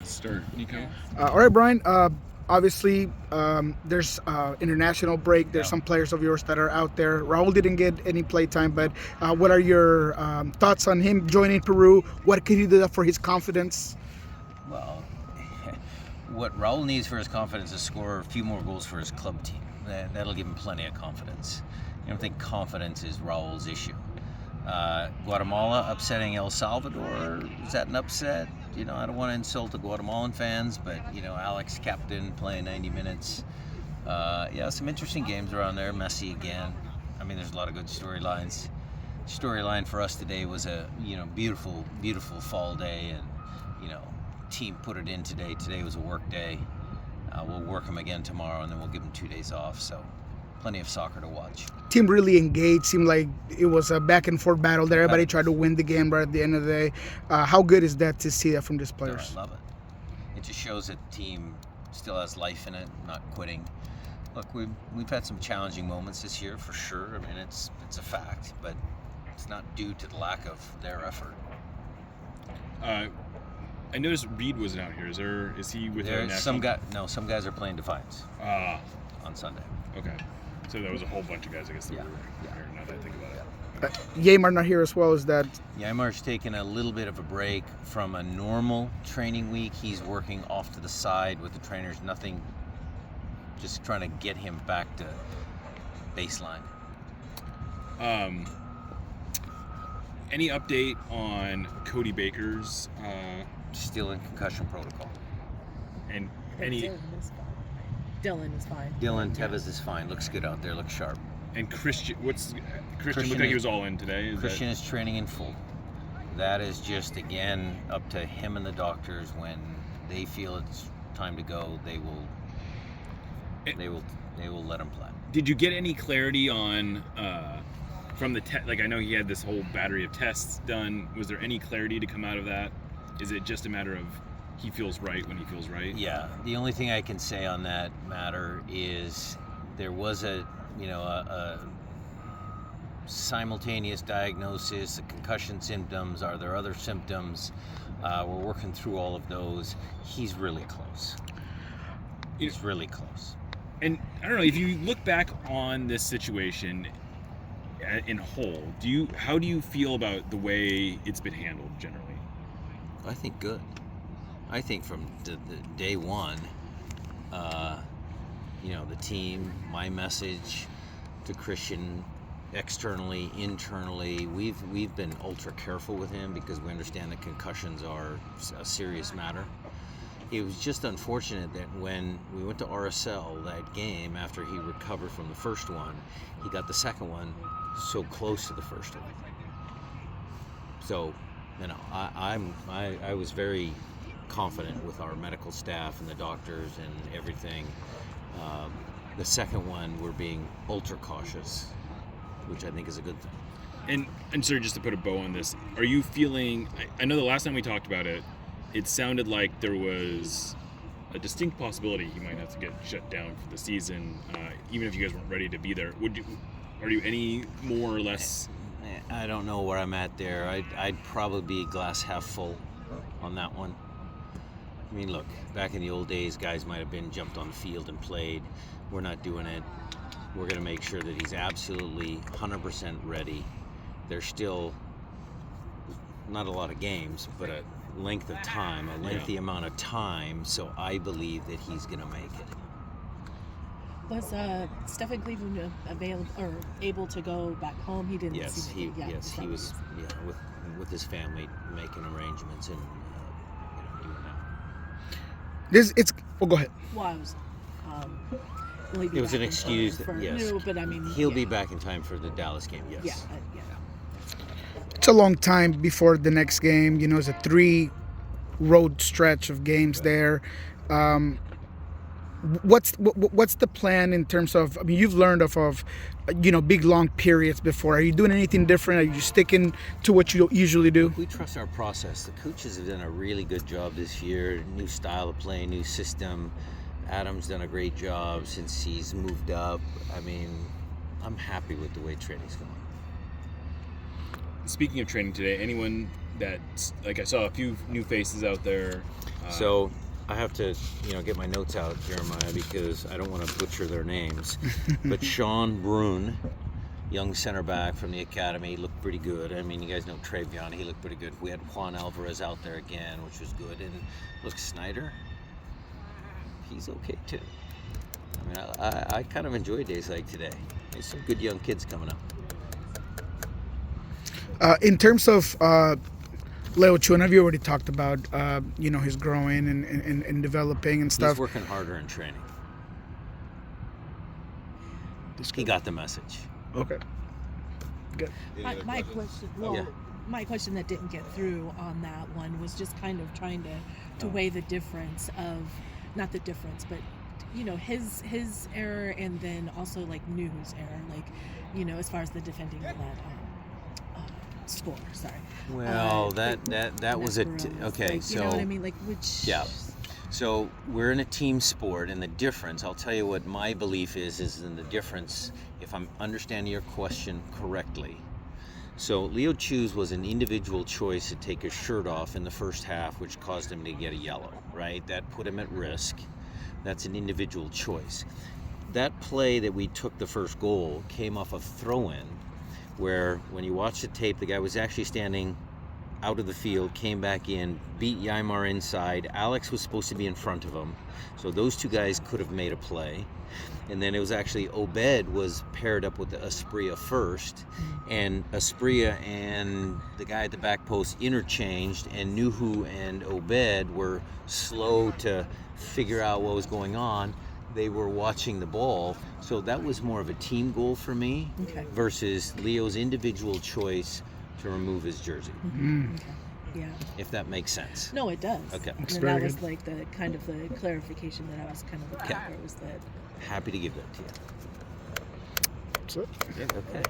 start, Nico. All right, Brian. Obviously, there's international break. There's some players of yours that are out there. Raul didn't get any play time, but what are your thoughts on him joining Peru? What could he do for his confidence? Well, what Raul needs for his confidence is score a few more goals for his club team. That'll give him plenty of confidence. I don't think confidence is Raul's issue. Guatemala upsetting El Salvador, is that an upset? I don't want to insult the Guatemalan fans, but, Alex captain playing 90 minutes. Some interesting games around there. Messi again. I mean, there's a lot of good storylines. Storyline for us today was a, beautiful, beautiful fall day, and, team put it in today. Today was a work day. We'll work them again tomorrow, and then we'll give them 2 days off. So plenty of soccer to watch. Team really engaged. Seemed like it was a back and forth battle there. Everybody tried to win the game right at the end of the day. How good is that to see that from these players? I love it. It just shows that the team still has life in it, not quitting. Look, we've had some challenging moments this year for sure. I mean, it's a fact, but it's not due to the lack of their effort. I noticed Reed wasn't out here. Is he with our national? Some guys are playing Defiance on Sunday. Okay. So there was a whole bunch of guys, I guess, that were here, now that I think about it. Yamar not here as well. Is that? Yamar's taken a little bit of a break from a normal training week. He's working off to the side with the trainers. Nothing, just trying to get him back to baseline. Any update on Cody Baker's? Still in concussion protocol. And Dylan is fine. Dylan Tevez is fine. Looks good out there. Looks sharp. And Christian looked like he was all in today. Cristian is training in full. That is just, again, up to him and the doctors. When they feel it's time to go, they will let him play. Did you get any clarity on from the test? Like, I know he had this whole battery of tests done. Was there any clarity to come out of that? Is it just a matter of he feels right when he feels right? Yeah. The only thing I can say on that matter is there was a simultaneous diagnosis, the concussion symptoms. Are there other symptoms? We're working through all of those. He's really close. He's really close. And I don't know, if you look back on this situation in whole, how do you feel about the way it's been handled generally? I think good. I think from the day one, the team, my message to Cristian, externally, internally, we've been ultra careful with him because we understand that concussions are a serious matter. It was just unfortunate that when we went to RSL that game, after he recovered from the first one, he got the second one so close to the first one. So, I was very confident with our medical staff and the doctors and everything. The second one, we're being ultra cautious, which I think is a good thing. And sorry, just to put a bow on this, are you feeling? I know the last time we talked about it, it sounded like there was a distinct possibility he might have to get shut down for the season, even if you guys weren't ready to be there. Are you any more or less? I don't know where I'm at there. I'd probably be glass half full on that one. I mean, look, back in the old days, guys might have been jumped on the field and played. We're not doing it. We're going to make sure that he's absolutely 100% ready. There's still not a lot of games, but a length of time, a lengthy amount of time, so I believe that he's going to make it. Was Stephen Cleveland able to go back home? He didn't. Yes, he was. Yeah, with his family making arrangements and doing that. Go ahead. Well, I was. It was an excuse. Yes, but I mean, he'll be back in time for the Dallas game. Yes. Yeah. It's a long time before the next game. It's a 3-road stretch of games there. What's the plan in terms of? I mean, you've learned of big long periods before. Are you doing anything different? Are you sticking to what you usually do? We trust our process. The coaches have done a really good job this year. New style of play, new system. Adam's done a great job since he's moved up. I mean, I'm happy with the way training's going. Speaking of training today, anyone that, like, I saw a few new faces out there. So I have to, get my notes out, Jeremiah, because I don't want to butcher their names. But Sean Brun, young center back from the academy, looked pretty good. I mean, you guys know Trevion, he looked pretty good. We had Juan Alvarez out there again, which was good. And look, Snyder, he's okay too. I mean, I kind of enjoy days like today. There's some good young kids coming up. In terms of Leo Chun, have you already talked about his growing and developing and stuff? He's working harder in training. He got the message. Okay. Good. My question, my question that didn't get through on that one was just kind of trying to weigh the difference of, not the difference, but his error and then also like Nuhu's error, like as far as the defending of that score. Sorry. Well, that was okay. Like, so you know what I mean, like which. Yeah. So we're in a team sport, and the difference, I'll tell you what my belief is in the difference, if I'm understanding your question correctly. So Leo Chu's was an individual choice to take his shirt off in the first half, which caused him to get a yellow, right? That put him at risk. That's an individual choice. That play that we took the first goal came off of throw-in, where when you watch the tape, the guy was actually standing out of the field, came back in, beat Ymar inside. Alex was supposed to be in front of him. So those two guys could have made a play. And then it was actually Obed was paired up with Asprilla first. And Asprilla and the guy at the back post interchanged, and Nuhu and Obed were slow to figure out what was going on. They were watching the ball. So that was more of a team goal for me versus Leo's individual choice to remove his jersey. Okay. Yeah. If that makes sense. No, it does. Okay. And that was like the kind of the clarification that I was kind of looking for, was that. Happy to give that to you. That's it. Yeah, okay.